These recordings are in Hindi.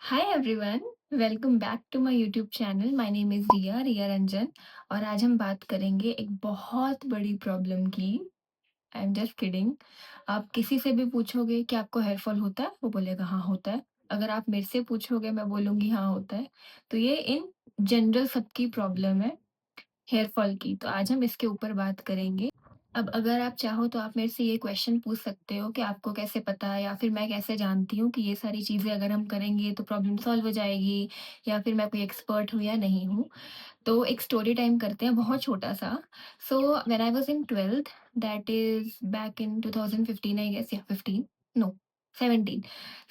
Hi everyone, welcome back to my YouTube channel. My name is Ria Ranjan. और आज हम बात करेंगे एक बहुत बड़ी प्रॉब्लम की। I am just kidding. आप किसी से भी पूछोगे कि आपको हेयर फॉल होता है, वो बोलेगा हाँ होता है। अगर आप मेरे से पूछोगे, मैं बोलूँगी हाँ होता है। तो ये इन जनरल सबकी प्रॉब्लम है, हेयर फॉल की। तो आज हम इसके ऊपर बात करेंगे। अब अगर आप चाहो तो आप मेरे से ये क्वेश्चन पूछ सकते हो कि आपको कैसे पता है, या फिर मैं कैसे जानती हूँ कि ये सारी चीज़ें अगर हम करेंगे तो प्रॉब्लम सॉल्व हो जाएगी, या फिर मैं कोई एक्सपर्ट हूँ या नहीं हूँ। तो एक स्टोरी टाइम करते हैं, बहुत छोटा-सा। So when I was in 12th, that is back in 2015 I guess, या 15, no 17।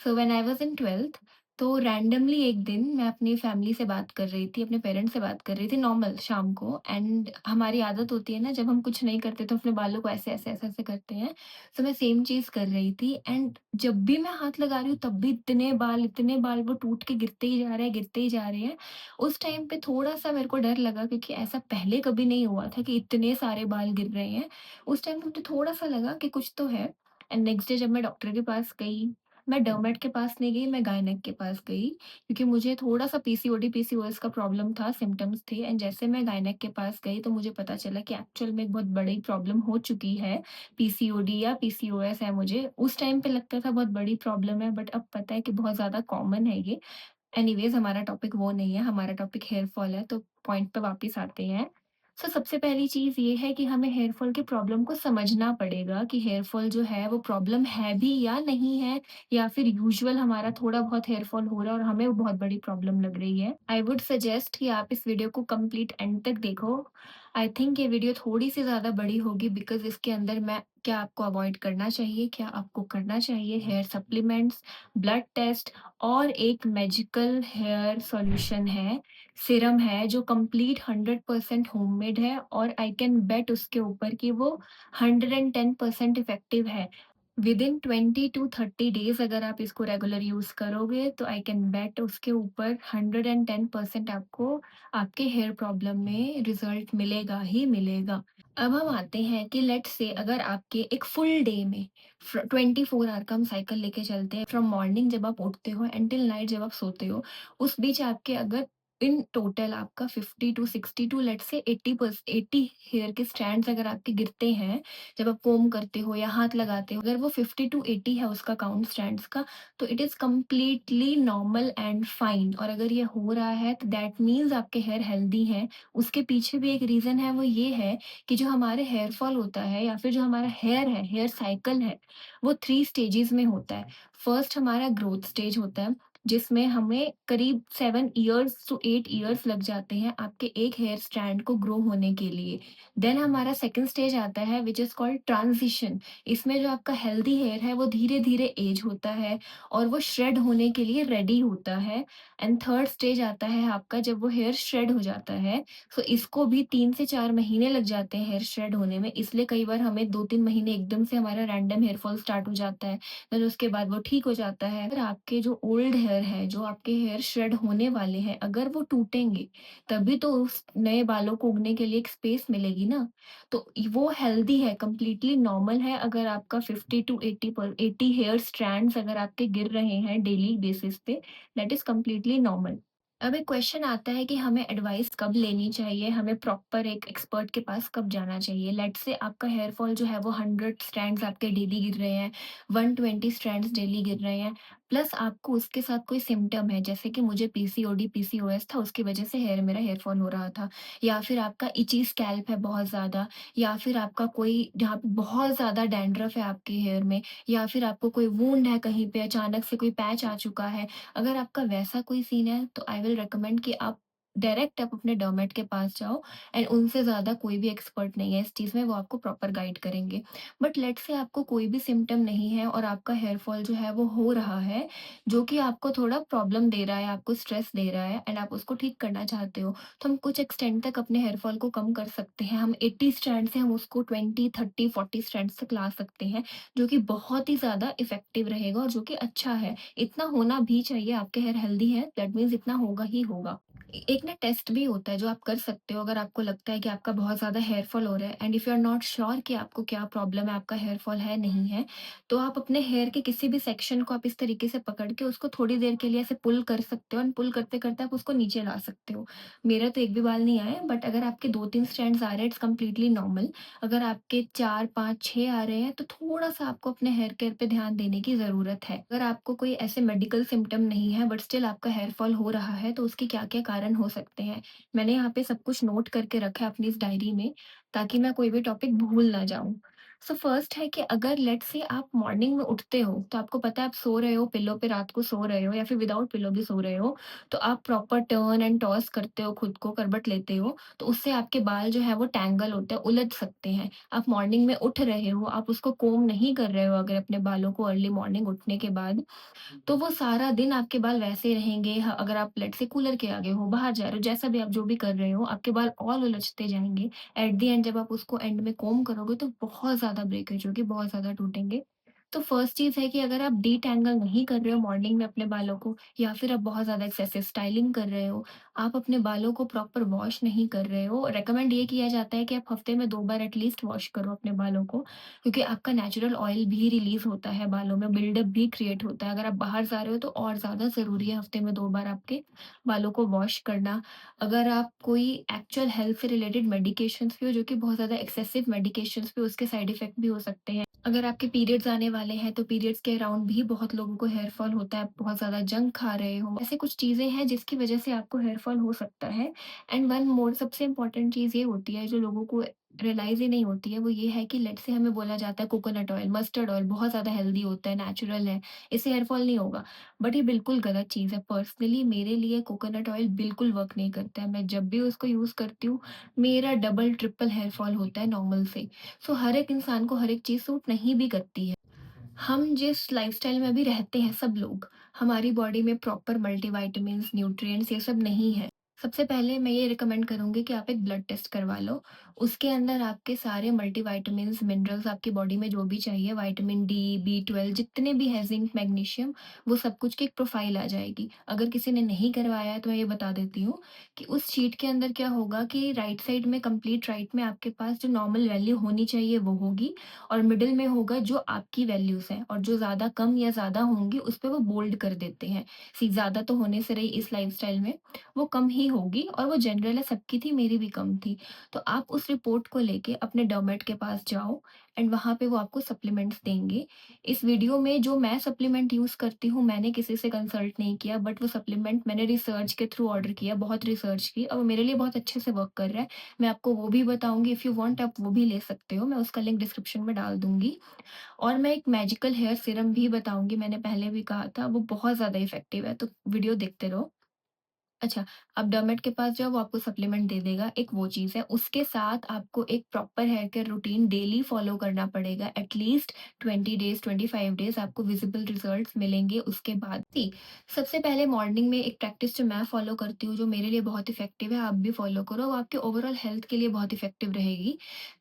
So when I was in 12th, तो रैंडमली एक दिन मैं अपनी फैमिली से बात कर रही थी, अपने पेरेंट्स से बात कर रही थी नॉर्मल शाम को। एंड हमारी आदत होती है ना, जब हम कुछ नहीं करते तो अपने बालों को ऐसे करते हैं। सो मैं सेम चीज़ कर रही थी, एंड जब भी मैं हाथ लगा रही हूँ तब भी इतने बाल वो टूट के गिरते ही जा रहे हैं, गिरते ही जा रहे हैं। उस टाइम पे थोड़ा-सा मेरे को डर लगा, क्योंकि ऐसा पहले कभी नहीं हुआ था कि इतने सारे बाल गिर रहे हैं। उस टाइम पे मुझे थोड़ा-सा लगा कि कुछ तो है। एंड नेक्स्ट डे जब मैं डॉक्टर के पास गई, मैं डर्मेट के पास नहीं गई, मैं गायनेक के पास गई, क्योंकि मुझे थोड़ा-सा पीसीओडी, पीसीओएस का प्रॉब्लम था, सिम्पटम्स थे। एंड जैसे मैं गायनेक के पास गई तो मुझे पता चला कि एक्चुअल में एक बहुत बड़ी प्रॉब्लम हो चुकी है, पीसीओडी या पीसीओएस है मुझे। उस टाइम पे लगता था बहुत बड़ी प्रॉब्लम है, बट अब पता है कि बहुत ज़्यादा कॉमन है ये। एनीवेज़ हमारा टॉपिक वो नहीं है, हमारा टॉपिक हेयर फॉल है, तो पॉइंट पे वापस आते हैं। सबसे पहली चीज़ ये है कि हमें हेयर फॉल की प्रॉब्लम को समझना पड़ेगा कि हेयर फॉल जो है वो प्रॉब्लम है भी या नहीं है, या फिर यूजुअल हमारा थोड़ा बहुत हेयर फॉल हो रहा है और हमें वो बहुत बड़ी प्रॉब्लम लग रही है। आई वुड सजेस्ट कि आप इस वीडियो को कंप्लीट एंड तक देखो। आई थिंक ये वीडियो थोड़ी-सी ज़्यादा बड़ी होगी, बिकॉज़ इसके अंदर मैं क्या आपको अवॉइड करना चाहिए, क्या आपको करना चाहिए, हेयर सप्लीमेंट्स, ब्लड टेस्ट, और एक मैजिकल हेयर सॉल्यूशन है, सीरम है, जो कंप्लीट 100% होममेड है, और आई कैन बेट उसके ऊपर कि वो 110% इफ़ेक्टिव है। विदिन 20 टू 30 डेज़ अगर आप इसको रेगुलर यूज़ करोगे, तो आई कैन बेट उसके ऊपर 110% आपको आपके हेयर प्रॉब्लम में रिज़ल्ट मिलेगा ही मिलेगा। अब हम आते हैं कि लेट्स से अगर आपके एक फुल डे में 24 आवर का हम साइकिल लेके चलते हैं, फ्रॉम मॉर्निंग जब आप उठते हो एंटिल नाइट जब आप सोते हो, उस बीच आपके अगर इन टोटल आपका 50 to 60 to let's say 80 hair के स्ट्रैंड्स अगर आपके गिरते हैं, जब आप कोम करते हो या हाथ लगाते हो, अगर वो 50 टू 80 है उसका काउंट स्ट्रैंड्स का, तो it is completely normal and fine. और अगर ये हो रहा है तो दैट मीन्स आपके हेयर हेल्दी हैं। उसके पीछे भी एक रीज़न है, वो ये है कि जो हमारे हेयर फॉल होता है, या फिर जो हमारा हेयर है, हेयर साइकिल है, वो 3 स्टेजेस में होता है। फर्स्ट हमारा ग्रोथ स्टेज होता है, जिसमें हमें करीब 7 इयर्स टू 8 इयर्स लग जाते हैं आपके एक हेयर स्ट्रैंड को ग्रो होने के लिए। देन हमारा सेकंड स्टेज आता है, व्हिच इज़ कॉल्ड ट्रांजिशन। इसमें जो आपका हेल्दी हेयर है वो धीरे-धीरे एज होता है और वो श्रेड होने के लिए रेडी होता है। एंड थर्ड स्टेज आता है आपका, जब वो हेयर श्रेड हो जाता है। सो इसको भी 3 से 4 महीने लग जाते हैं हेयर शेड होने में, इसलिए कई बार हमें 2-3 महीने एकदम से हमारा रैंडम हेयर फॉल स्टार्ट हो जाता है, देन उसके बाद वो ठीक हो जाता है। अगर आपके जो ओल्ड हेयर है, जो आपके हेयर शेड होने वाले हैं, अगर वो टूटेंगे, तभी तो उस नए बालों को उगने के लिए एक स्पेस मिलेगी ना। तो वो हेल्दी है, कंप्लीटली नॉर्मल है। अगर आपका 50 टू 80 हेयर स्ट्रैंड्स अगर आपके गिर रहे हैं डेली बेसिस पे, दैट इज़ कंप्लीटली नॉर्मल। अब एक क्वेश्चन आता है कि हमें एडवाइस कब लेनी चाहिए, हमें प्रॉपर एक एक्सपर्ट के पास कब जाना चाहिए। लेट्स से आपका हेयर फॉल जो है वो 100 स्ट्रैंड्स आपके डेली गिर रहे हैं, 120 स्ट्रैंड्स डेली गिर रहे हैं, प्लस आपको उसके साथ कोई सिम्पटम है, जैसे कि मुझे पीसीओडी, पीसीओएस था, उसकी वजह से मेरा हेयर फॉल हो रहा था, या फिर आपका इची स्कैल्प है बहुत ज़्यादा, या फिर आपका कोई जहाँ पे बहुत ज़्यादा डैंड्रफ है आपके हेयर में, या फिर आपको कोई वुंड है कहीं पे, अचानक से कोई पैच आ चुका है। अगर आपका वैसा कोई सीन है, तो आई विल रिकमेंड कि आप डायरेक्ट आप अपने डर्मेट के पास जाओ, एंड उनसे ज़्यादा कोई भी एक्सपर्ट नहीं है इस चीज़ में, वो आपको प्रॉपर गाइड करेंगे। बट लेट्स से आपको कोई भी सिम्पटम नहीं है और आपका हेयर फॉल जो है वो हो रहा है, जो कि आपको थोड़ा प्रॉब्लम दे रहा है, आपको स्ट्रेस दे रहा है, एंड आप उसको ठीक करना चाहते हो, तो हम कुछ एक्सटेंड तक अपने हेयर फॉल को कम कर सकते हैं। हम 80 स्ट्रैंड से हम उसको 20, 30, 40 स्ट्रैंड्स तक ला सकते हैं, जो कि बहुत ही ज़्यादा इफ़ेक्टिव रहेगा और जो कि अच्छा है। इतना होना भी चाहिए, आपके हेयर हेल्दी है, दैट मीन्स इतना होगा ही होगा। एक ना टेस्ट भी होता है जो आप कर सकते हो अगर आपको लगता है कि आपका बहुत ज़्यादा हेयर फॉल हो रहा है and if you are not sure कि आपको क्या प्रॉब्लम है, आपका हेयर फॉल है, नहीं है, तो आप अपने हेयर के किसी भी सेक्शन को आप इस तरीके से पकड़ के उसको थोड़ी देर के लिए ऐसे पुल कर सकते हो एंड पुल करते-करते आप उसको नीचे ला सकते हो। मेरा तो एक भी बाल नहीं आया बट अगर आपके 2-3 स्ट्रैंड्स आ रहे हैं इट्स कंप्लीटली नॉर्मल। अगर आपके 4, 5, 6 आ रहे हैं तो थोड़ा-सा आपको अपने हेयर केयर पे ध्यान देने की ज़रूरत है। अगर आपको कोई ऐसे मेडिकल सिम्पटम नहीं है बट स्टिल आपका हेयर फॉल हो रहा है तो उसके क्या-क्या कारण हो सकते हैं? मैंने यहाँ पे सब कुछ नोट करके रखा है अपनी इस डायरी में, ताकि मैं कोई भी टॉपिक भूल ना जाऊँ। सो फर्स्ट है कि अगर लेट्स से आप मॉर्निंग में उठते हो, तो आपको पता है आप सो रहे हो, पिलो पे रात को सो रहे हो या फिर विदाउट पिलो भी सो रहे हो, तो आप प्रॉपर टर्न एंड टॉस करते हो खुद को, करवट लेते हो, तो उससे आपके बाल जो है वो टैंगल होते हैं, उलझ सकते हैं। आप मॉर्निंग में उठ रहे हो, आप उसको कोम्ब नहीं कर रहे हो अगर अपने बालों को अर्ली मॉर्निंग उठने के बाद, तो वो सारा दिन आपके बाल वैसे रहेंगे। अगर आप लेट्स से कूलर के आगे हो, बाहर जा रहे हो, जैसा भी आप जो भी कर रहे हो, आपके बाल और उलझते जाएँगे। एट द एंड जब आप उसको एंड में कोम्ब करोगे तो बहुत ज़्यादा ब्रेकेज होगी, बहुत ज़्यादा टूटेंगे। तो फर्स्ट चीज़ है कि अगर आप डीटैंगल नहीं कर रहे हो मॉर्निंग में अपने बालों को या फिर आप बहुत ज़्यादा एक्सेसिव स्टाइलिंग कर रहे हो, आप अपने बालों को प्रॉपर वॉश नहीं कर रहे हो, रिकमेंड ये किया जाता है कि आप हफ्ते में 2 बार एटलीस्ट वॉश करो अपने बालों को, क्योंकि आपका नेचुरल ऑयल भी रिलीज़ होता है बालों में, बिल्डअप भी क्रिएट होता है। अगर आप बाहर जा रहे हो तो और ज़्यादा ज़रूरी है हफ्ते में 2 बार आपके बालों को वॉश करना। अगर आप कोई एक्चुअल हेल्थ से रिलेटेड मेडिकेशंस भी हो जो कि बहुत ज़्यादा एक्सेसिव मेडिकेशंस भी उसके साइड इफ़ेक्ट भी हो सकते हैं। अगर आपके पीरियड्स आने वाले हैं तो पीरियड्स के अराउंड भी बहुत लोगों को हेयर फॉल होता है, आप बहुत ज़्यादा जंक खा रहे हो, ऐसी कुछ चीज़ें हैं जिसकी वजह से आपको हेयर फॉल हो सकता है। एंड वन मोर सबसे इम्पोर्टेंट चीज़ ये होती है जो लोगों को रियलाइज़ ही नहीं होती है, वो ये है कि लेट्स से हमें बोला जाता है कोकोनट ऑयल, मस्टर्ड ऑयल बहुत ज़्यादा हेल्दी होता है, नेचुरल है, इससे हेयर फॉल नहीं होगा। बट ये बिल्कुल गलत चीज़ है। पर्सनली मेरे लिए कोकोनट ऑयल बिल्कुल वर्क नहीं करता है। मैं जब भी उसको यूज़ करती हूँ, मेरा डबल ट्रिपल हेयर फॉल होता है नॉर्मल से। सो हर एक इंसान को हर एक चीज़ सूट नहीं भी करती है। हम जिस लाइफ़स्टाइल में अभी रहते हैं सब लोग, हमारी बॉडी में प्रॉपर मल्टीविटामिन्स, न्यूट्रिएंट्स ये सब नहीं है। सबसे पहले मैं ये रिकमेंड करूँगी कि आप एक ब्लड टेस्ट करवा लो। उसके अंदर आपके सारे मल्टीविटामिन्स, मिनरल्स आपकी बॉडी में जो भी चाहिए, विटामिन डी, बी12 जितने भी हैं, ज़िंक, मैग्नीशियम, वो सब कुछ की एक प्रोफ़ाइल आ जाएगी। अगर किसी ने नहीं करवाया है तो मैं ये बता देती हूँ कि उस शीट के अंदर क्या होगा कि राइट साइड में, कंप्लीट राइट में आपके पास जो नॉर्मल वैल्यू होनी चाहिए वो होगी और मिडल में होगा जो आपकी वैल्यूज़ हैं और जो ज़्यादा कम या ज़्यादा होंगी उस पे वो बोल्ड कर देते हैं। ज़्यादा तो होने से रही इस लाइफ़स्टाइल में, वो कम ही होगी और वो जनरल है, सबकी थी, मेरी भी कम थी। तो आप उस रिपोर्ट को लेके अपने डर्मेट के पास जाओ एंड वहाँ पे वो आपको सप्लीमेंट्स देंगे। इस वीडियो में जो मैं सप्लीमेंट यूज़ करती हूँ, मैंने किसी से कंसल्ट नहीं किया बट वो सप्लीमेंट मैंने रिसर्च के थ्रू ऑर्डर किया, बहुत रिसर्च की और वो मेरे लिए बहुत अच्छे से वर्क कर रहा है। मैं आपको वो भी बताऊँगी, इफ़ यू वांट आप वो भी ले सकते हो, मैं उसका लिंक डिस्क्रिप्शन में डाल दूँगी। और मैं एक मैजिकल हेयर सीरम भी बताऊँगी, मैंने पहले भी कहा था, वो बहुत ज़्यादा इफ़ेक्टिव है, तो वीडियो देखते रहो। अच्छा, आप डर्मेट के पास जाओ, वो आपको सप्लीमेंट दे देगा, एक वो चीज़ है। उसके साथ आपको एक proper hair care routine daily follow करना पड़ेगा, एटलीस्ट 20 डेज़, 25 डेज़ आपको विज़िबल रिज़ल्ट्स मिलेंगे उसके बाद ही। सबसे पहले मॉर्निंग में एक प्रैक्टिस जो मैं फॉलो करती हूँ, जो मेरे लिए बहुत इफ़ेक्टिव है, आप भी फॉलो करो, वो आपके ओवरऑल हेल्थ के लिए बहुत इफ़ेक्टिव रहेगी।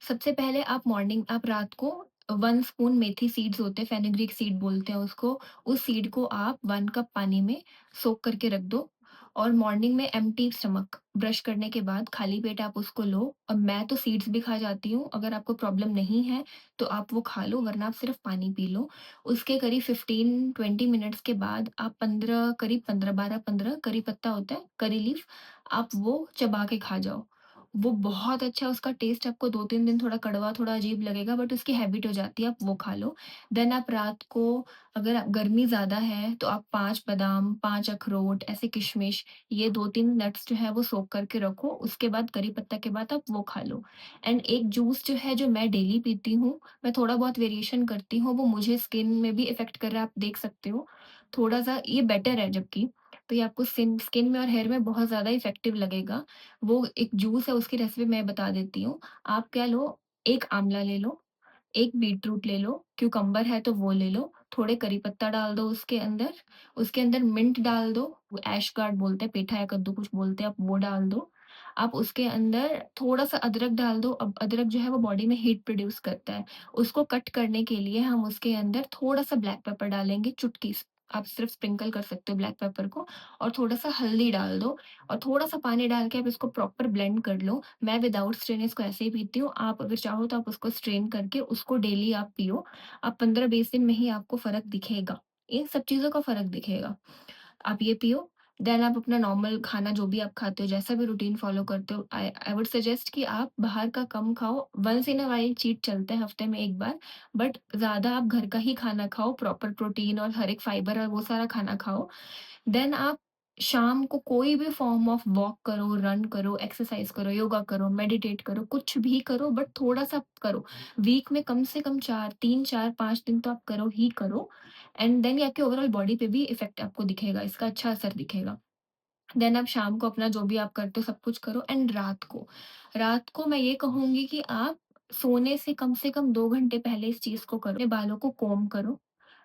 सबसे पहले आप रात को 1 स्पून मेथी सीड्स होते हैं, फेनुग्रीक सीड बोलते हैं उसको, उस सीड को आप 1 कप पानी में सोक करके रख दो और मॉर्निंग में एम्प्टी स्टमक ब्रश करने के बाद खाली पेट आप उसको लो और मैं तो सीड्स भी खा जाती हूँ, अगर आपको प्रॉब्लम नहीं है तो आप वो खा लो वरना आप सिर्फ पानी पी लो। उसके करीब 15-20 मिनट्स के बाद आप 15 करीब 15 12-15 करी पत्ता होता है, करी लीफ, आप वो चबा के खा जाओ। वो बहुत अच्छा उसका टेस्ट आपको 2-3 दिन थोड़ा कड़वा, थोड़ा अजीब लगेगा बट उसकी हैबिट हो जाती है, आप वो खा लो। देन आप रात को अगर गर्मी ज़्यादा है तो आप 5 बादाम, 5 अखरोट, ऐसे किशमिश, ये 2-3 नट्स जो है वो सोक करके रखो, उसके बाद करी पत्ता के बाद आप वो खा लो। एंड एक जूस जो है जो मैं डेली पीती हूँ, मैं थोड़ा बहुत वेरिएशन करती हूँ, वो मुझे स्किन में भी इफ़ेक्ट कर रहा है, आप देख सकते हो। थोड़ा-सा ये बेटर है जबकि, तो ये आपको स्किन में और हेयर में बहुत ज़्यादा इफ़ेक्टिव लगेगा। वो एक जूस है उसकी रेसिपी मैं बता देती हूँ। आप क्या लो, 1 आँवला ले लो, 1 बीटरूट ले लो, क्यूकम्बर है तो वो ले लो, थोड़े करी पत्ता डाल दो उसके अंदर मिंट डाल दो, वो ऐश गार्ड बोलते हैं, पेठा या कद्दू कुछ बोलते हैं, आप वो डाल दो। आप उसके अंदर थोड़ा-सा अदरक डाल दो, अब अदरक जो है वो बॉडी में हीट प्रोड्यूस करता है। उसको कट करने के लिए हम उसके अंदर थोड़ा-सा ब्लैक पेपर डालेंगे, चुटकी स आप सिर्फ़ स्प्रिंकल कर सकते हो ब्लैक पेपर को और थोड़ा-सा हल्दी डाल दो और थोड़ा-सा पानी डाल के आप इसको प्रॉपर ब्लेंड कर लो। मैं विदाउट स्ट्रेन इसको ऐसे ही पीती हूँ, आप अगर चाहो तो आप उसको स्ट्रेन करके उसको डेली आप पियो। आप 15-20 दिन में ही आपको फ़र्क दिखेगा। इन सब चीज़ों का फ़र्क दिखेगा। आप ये पियो, देन आप अपना नॉर्मल खाना जो भी आप खाते हो, जैसा भी रूटीन फ़ॉलो करते हो, आई आई वुड सजेस्ट कि आप बाहर का कम खाओ, once in a while cheat चलता है हफ्ते में 1 बार, बट ज़्यादा आप घर का ही खाना खाओ, प्रॉपर प्रोटीन और हर एक फाइबर और वो सारा खाना खाओ। देन आप शाम को कोई भी फ़ॉर्म ऑफ वॉक करो, रन करो, एक्सरसाइज़ करो, योगा करो, मेडिटेट करो, कुछ भी करो बट थोड़ा-सा करो। वीक में कम से कम 4 3, 4, 5 दिन तो आप करो ही करो एंड देन ये आपके ओवरऑल बॉडी पे भी इफ़ेक्ट आपको दिखेगा, इसका अच्छा असर दिखेगा। देन आप शाम को अपना जो भी आप करते हो सब कुछ करो एंड रात को मैं ये कहूँगी कि आप सोने से कम 2 घंटे पहले इस चीज़ को करो। अपने बालों को कोम्ब करो।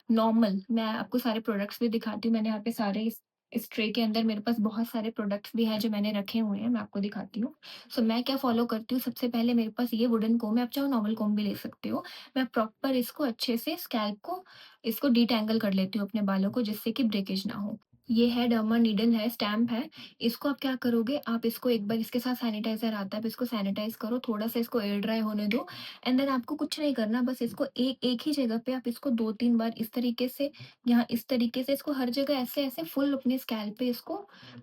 नॉर्मल, मैं आपको सारे प्रोडक्ट्स भी दिखाती हूँ, मैंने यहाँ पे सारे इस ट्रे के अंदर मेरे पास बहुत सारे प्रोडक्ट्स भी हैं जो मैंने रखे हुए हैं, मैं आपको दिखाती हूँ। सो मैं क्या फ़ॉलो करती हूँ, सबसे पहले मेरे पास ये वुडन कोम्ब है, आप चाहो नॉर्मल कोम्ब भी ले सकते हो। मैं प्रॉपर इसको अच्छे से स्कैल्प को इसको डिटैंगल कर लेती हूँ अपने बालों को जिससे कि ब्रेकेज ना हो। ये है डर्मा नीडल है, स्टैम्प है, इसको आप क्या करोगे, आप इसको एक बार इसके साथ सैनिटाइज़र आता है, आप इसको सैनिटाइज़ करो, थोड़ा-सा इसको एयर ड्राई होने दो एंड देन आपको कुछ नहीं करना, बस इसको एक ही जगह पे आप इसको 2-3 बार इस तरीके से यहाँ इस तरीके से इसको हर जगह ऐसे-ऐसे फुल अपने स्कैल्प पे इसको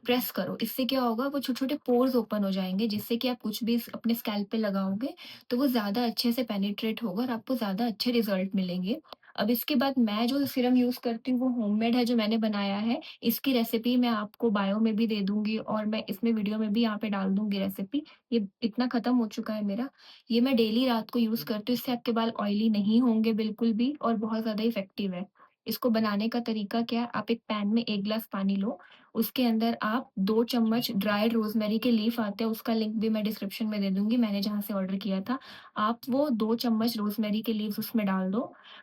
प्रेस करो। इससे क्या होगा, वो छोटे-छोटे पोर्स ओपन हो जाएँगे जिससे कि आप कुछ भी अपने स्कैल्प पे लगाओगे तो वो ज़्यादा अच्छे से पेनिट्रेट होगा और आपको ज़्यादा अच्छे रिज़ल्ट मिलेंगे। अब इसके बाद मैं जो सीरम यूज़ करती हूँ वो होममेड है जो मैंने बनाया है। इसकी रेसिपी मैं आपको बायो में भी दे दूँगी और मैं इसमें वीडियो में भी यहाँ पे डाल दूँगी रेसिपी। ये इतना ख़त्म हो चुका है मेरा। ये मैं डेली रात को यूज़ करती हूँ, इससे आपके बाल ऑयली नहीं होंगे बिल्कुल भी और बहुत ज़्यादा इफ़ेक्टिव है। इसको बनाने का तरीका क्या है, आप एक पैन में 1 ग्लास पानी लो, उसके अंदर आप 2 चम्मच ड्राइड रोज़मेरी के लीफ आते हैं, उसका लिंक भी मैं डिस्क्रिप्शन में दे दूँगी, मैंने जहाँ से ऑर्डर किया था। आप वो 2 चम्मच रोज़मेरी के लीव्स उसमें डाल दो,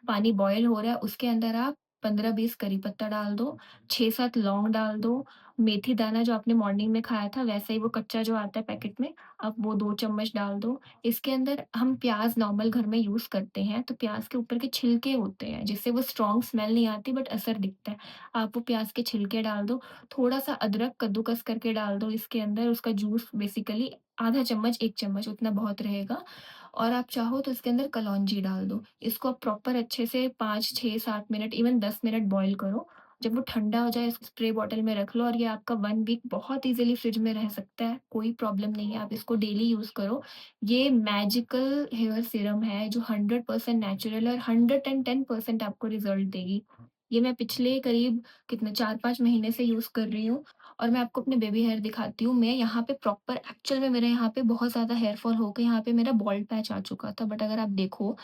पानी बॉयल हो रहा है, उसके अंदर आप 15-20 करी पत्ता डाल दो, 6-7 लौंग डाल दो, मेथी दाना जो आपने मॉर्निंग में खाया था, वैसे ही वो कच्चा जो आता है पैकेट में, आप वो 2 चम्मच डाल दो। इसके अंदर हम प्याज़ नॉर्मल घर में यूज़ करते हैं, तो प्याज़ के ऊपर के छिलके होते हैं, जिससे वो स्ट्रॉन्ग स्मेल नहीं आती बट असर दिखता है। आप वो प्याज़ के छिलके डाल दो, थोड़ा-सा अदरक कद्दूकस करके डाल दो इसके अंदर, उसका जूस बेसिकली आधा चम्मच, 1 चम्मच उतना बहुत रहेगा और आप चाहो तो इसके अंदर कलौंजी डाल दो। इसको आप प्रॉपर अच्छे से 5, 6, 7 मिनट इवन 10 मिनट बॉयल करो। जब वो ठंडा हो जाए इसको स्प्रे बॉटल में रख लो और ये आपका 1 वीक बहुत ईज़िली फ्रिज में रह सकता है, कोई प्रॉब्लम नहीं है, आप इसको डेली यूज़ करो। ये मैजिकल हेयर सीरम है जो 100% नेचुरल और 110% आपको रिज़ल्ट देगी। ये मैं पिछले करीब कितने 4-5 महीने से यूज़ कर रही हूँ और मैं आपको अपने बेबी हेयर दिखाती हूँ। मैं यहाँ पे प्रॉपर एक्चुअल में मेरे यहाँ पे बहुत ज़्यादा हेयर फॉल हो के यहाँ पे मेरा बॉल्ड पैच आ चुका था। बट अगर आप देखो,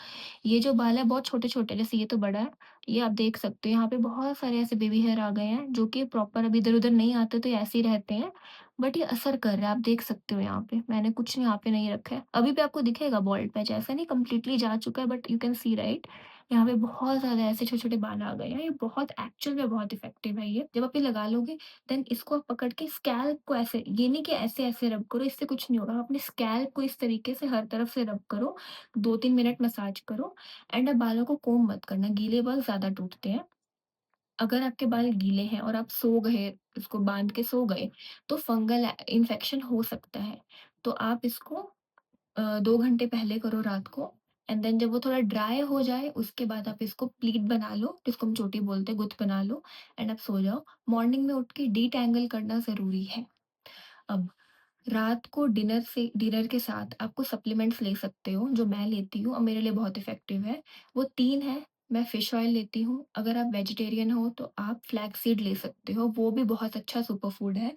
ये जो बाल है बहुत छोटे-छोटे, जैसे ये तो बड़ा है, ये आप देख सकते हो यहाँ पे बहुत सारे ऐसे बेबी हेयर आ गए हैं जो कि प्रॉपर अब इधर-उधर नहीं आते तो ये ऐसे ही रहते हैं। बट ये असर कर रहा है, आप देख सकते हो यहाँ पे, मैंने कुछ यहाँ पे नहीं रखा है। अभी भी आपको दिखेगा बॉल्ड पैच, ऐसा नहीं कंप्लीटली जा चुका है but you can see right? यहाँ पे बहुत ज़्यादा ऐसे छोटे-छोटे बाल आ गए हैं। ये बहुत एक्चुअल में बहुत इफ़ेक्टिव है ये। जब आप ये लगा लोगे देन इसको आप पकड़ के स्कैल्प को ऐसे, ये नहीं कि ऐसे-ऐसे रब करो, इससे कुछ नहीं होगा। आप अपने स्कैल्प को इस तरीके से हर तरफ से रब करो, 2-3 मिनट मसाज करो एंड आप बालों को कोम्ब मत करना, गीले बाल ज़्यादा टूटते हैं। अगर आपके बाल गीले हैं और आप सो गए, इसको बाँध के सो गए, तो फंगल इन्फेक्शन हो सकता है। तो आप इसको 2 घंटे पहले करो रात को एंड देन जब वो थोड़ा ड्राई हो जाए, उसके बाद आप इसको प्लीट बना लो, जिसको हम चोटी बोलते हैं, गुत्त बना लो एंड आप सो जाओ। मॉर्निंग में उठ के डीटैंगल करना ज़रूरी है। अब रात को डिनर के साथ आपको सप्लीमेंट्स ले सकते हो, जो मैं लेती हूँ और मेरे लिए बहुत इफ़ेक्टिव है। वो 3 हैं, मैं फिश ऑयल लेती हूँ, अगर आप वेजिटेरियन हो तो आप फ्लैक्स सीड ले सकते हो, वो भी बहुत अच्छा सुपर फूड है।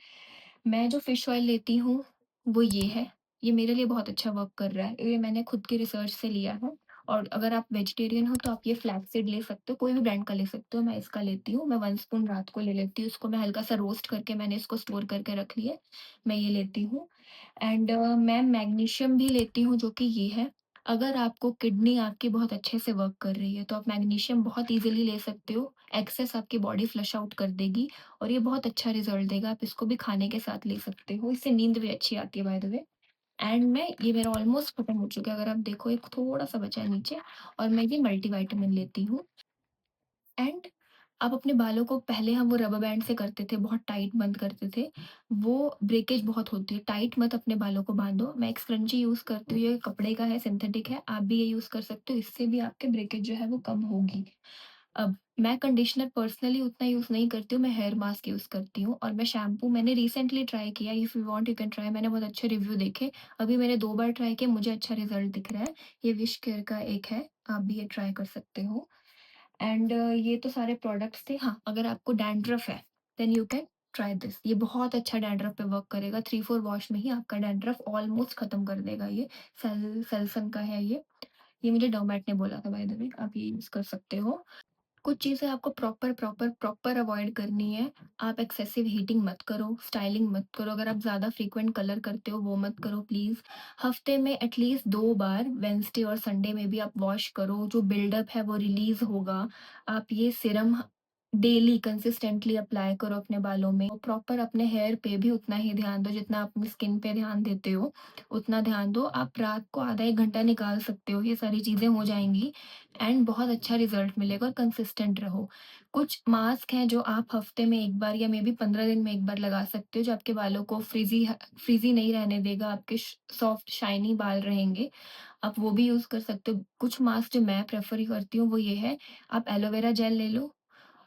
मैं जो फिश ऑयल लेती हूँ, वो ये है। ये मेरे लिए बहुत अच्छा वर्क कर रहा है। ये मैंने खुद की रिसर्च से लिया है और अगर आप वेजिटेरियन हो तो आप ये फ्लैक्स सीड ले सकते हो, कोई भी ब्रांड का ले सकते हो। मैं इसका लेती हूँ। मैं 1 स्पून रात को ले लेती हूँ। इसको मैं हल्का-सा रोस्ट करके मैंने इसको स्टोर करके रख लिया है। मैं ये लेती हूँ एंड मैं मैग्नीशियम भी लेती हूँ जो कि ये है। अगर आपको किडनी आपकी बहुत अच्छे से वर्क कर रही है तो आप मैग्नीशियम बहुत ईज़िली ले सकते हो। एक्सेस आपकी बॉडी फ्लश आउट कर देगी और ये बहुत अच्छा रिज़ल्ट देगा, आप इसको भी खाने के साथ ले सकते हो, इससे नींद भी अच्छी आती है बाय द वे। एंड मैं ये मेरा ऑलमोस्ट खत्म हो चुका है, अगर आप देखो एक थोड़ा-सा बचा है नीचे और मैं ये मल्टीविटामिन लेती हूँ एंड आप अपने बालों को पहले हम वो रबर बैंड से करते थे, बहुत टाइट बंद करते थे, वो ब्रेकेज बहुत होती है, टाइट मत अपने बालों को बाँधो। मैं एक स्क्रंची यूज़ करती हूँ, ये कपड़े का है, सिंथेटिक है, आप भी ये यूज़ कर सकते हो, इससे भी आपके ब्रेकेज जो है वो कम होगी। अब मैं कंडीशनर पर्सनली उतना यूज़ नहीं करती हूँ, मैं हेयर मास्क यूज़ करती हूँ और मैं शैम्पू मैंने रिसेंटली ट्राई किया, if you want you can try, मैंने बहुत अच्छे रिव्यू देखे। अभी मैंने 2 बार ट्राई किया, मुझे अच्छा रिज़ल्ट दिख रहा है। ये विश केयर का एक है, आप भी ये ट्राई कर सकते हो। एंड ये तो सारे प्रोडक्ट्स थे। हाँ, अगर आपको डैंड्रफ है, then you can try this. ये बहुत अच्छा डैंड्रफ पे वर्क करेगा, 3-4 वॉश में ही आपका डैंड्रफ ऑलमोस्ट खत्म कर देगा ये। सेल्सन का है ये। ये मुझे डॉर्मेट ने बोला था बाय द वे, आप ये यूज़ कर सकते हो। कुछ चीज़ें आपको प्रॉपर अवॉइड करनी है। आप एक्सेसिव हीटिंग मत करो, स्टाइलिंग मत करो, अगर आप ज़्यादा फ्रीक्वेंट कलर करते हो वो मत करो प्लीज़। हफ्ते में एटलीस्ट 2 बार वेडनेसडे और संडे में भी आप वॉश करो, जो बिल्डअप है वो रिलीज़ होगा। आप ये सीरम डेली कंसिस्टेंटली अप्लाई करो अपने बालों में। प्रॉपर अपने हेयर पे भी उतना ही ध्यान दो जितना अपनी स्किन पे ध्यान देते हो, उतना ध्यान दो। आप रात को आधा 1 घंटा निकाल सकते हो, ये सारी चीज़ें हो जाएँगी एंड बहुत अच्छा रिज़ल्ट मिलेगा और कंसिस्टेंट रहो। कुछ मास्क हैं जो आप हफ्ते में 1 बार या मे बी 15 दिन में 1 बार लगा सकते हो, जो आपके बालों को फ्रीज़ी नहीं रहने देगा, आपके सॉफ्ट शाइनी बाल रहेंगे। आप वो भी यूज़ कर सकते हो। कुछ मास्क जो मैं प्रेफ़र करती हूँ वो ये है, आप एलोवेरा जेल ले लो,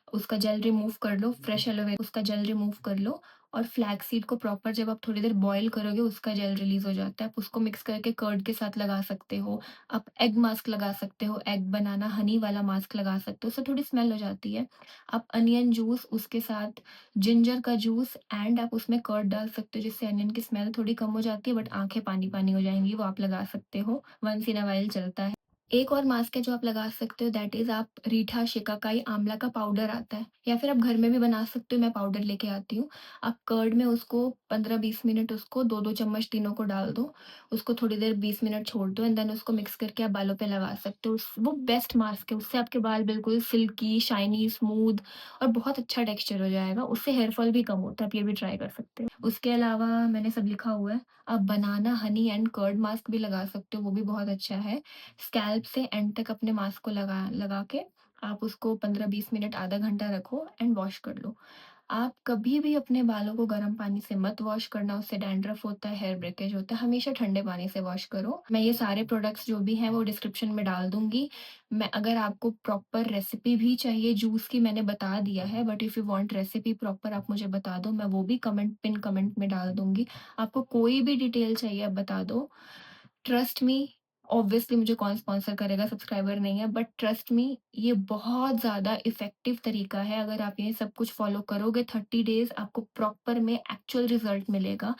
उसका जेल रिमूव कर लो, फ्रेश एलोवेरा उसका जेल रिमूव कर लो और फ्लैक्स सीड को प्रॉपर जब आप थोड़ी देर बॉयल करोगे उसका जेल रिलीज़ हो जाता है। आप उसको मिक्स करके कर्ड के साथ लगा सकते हो। आप एग मास्क लगा सकते हो, एग बनाना हनी वाला मास्क लगा सकते हो, उससे थोड़ी स्मेल हो जाती है। आप अनियन जूस उसके साथ जिंजर का जूस एंड आप उसमें कर्ड डाल सकते हो जिससे अनियन की स्मेल थोड़ी कम हो जाती है बट आँखें पानी-पानी हो जाएँगी, वो आप लगा सकते हो। वन्स इन अ व्हाइल चलता है। एक और मास्क है जो आप लगा सकते हो, दैट इज़ आप रीठा, शिकाकाई, आंवला का पाउडर आता है या फिर आप घर में भी बना सकते हो, मैं पाउडर लेके आती हूँ। आप कर्ड में उसको 15-20 मिनट उसको 2-2 चम्मच तीनों को डाल दो, उसको थोड़ी देर 20 मिनट छोड़ दो एंड देन उसको मिक्स करके आप बालों पे लगा सकते हो। वो बेस्ट मास्क है, उससे आपके बाल बिल्कुल सिल्की, शाइनी, स्मूथ और बहुत अच्छा टेक्सचर हो जाएगा। उससे हेयर फॉल भी कम होता है, आप ये भी ट्राई कर सकते हो। उसके अलावा मैंने सब लिखा हुआ है, आप बनाना, हनी एंड कर्ड मास्क भी लगा सकते हो, वो भी बहुत अच्छा है। स्कैल्प से एंड तक अपने मास्क को लगा लगा के आप उसको 15-20 मिनट आधा घंटा रखो एंड वॉश कर लो। आप कभी भी अपने बालों को गर्म पानी से मत वॉश करना, उससे डैंड्रफ होता है, हेयर ब्रेकेज होता है, हमेशा ठंडे पानी से वॉश करो। मैं ये सारे प्रोडक्ट्स जो भी हैं वो डिस्क्रिप्शन में डाल दूँगी। मैं अगर आपको प्रॉपर रेसिपी भी चाहिए जूस की, मैंने बता दिया है, but if you want recipe proper आप मुझे बता दो, मैं वो भी पिन कमेंट में डाल दूँगी। आपको कोई भी डिटेल चाहिए आप बता दो। ट्रस्ट मी, ऑब्वियसली मुझे कौन स्पॉन्सर करेगा, सब्सक्राइबर नहीं है, बट ट्रस्ट मी ये बहुत ज़्यादा इफ़ेक्टिव तरीका है। अगर आप ये सब कुछ फ़ॉलो करोगे 30 डेज़ आपको प्रॉपर में एक्चुअल रिज़ल्ट मिलेगा।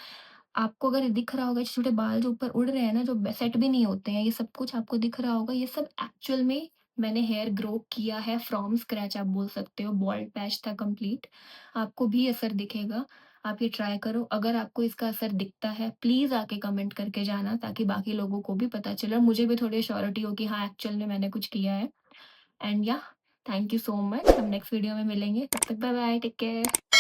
आपको अगर दिख रहा होगा छोटे बाल जो ऊपर उड़ रहे हैं ना, जो सेट भी नहीं होते हैं, ये सब कुछ आपको दिख रहा होगा, ये सब एक्चुअल में मैंने हेयर ग्रो किया है फ्रॉम स्क्रैच, आप बोल सकते हो। बॉल्ड पैच था कंप्लीट, आपको भी असर दिखेगा। आप ये ट्राई करो, अगर आपको इसका असर दिखता है प्लीज़ आके कमेंट करके जाना ताकि बाकी लोगों को भी पता चले और मुझे भी थोड़ी श्योरिटी हो कि हाँ एक्चुअल में मैंने कुछ किया है। एंड या थैंक यू सो मच, हम नेक्स्ट वीडियो में मिलेंगे, तब तक बाय बाय, टेक केयर।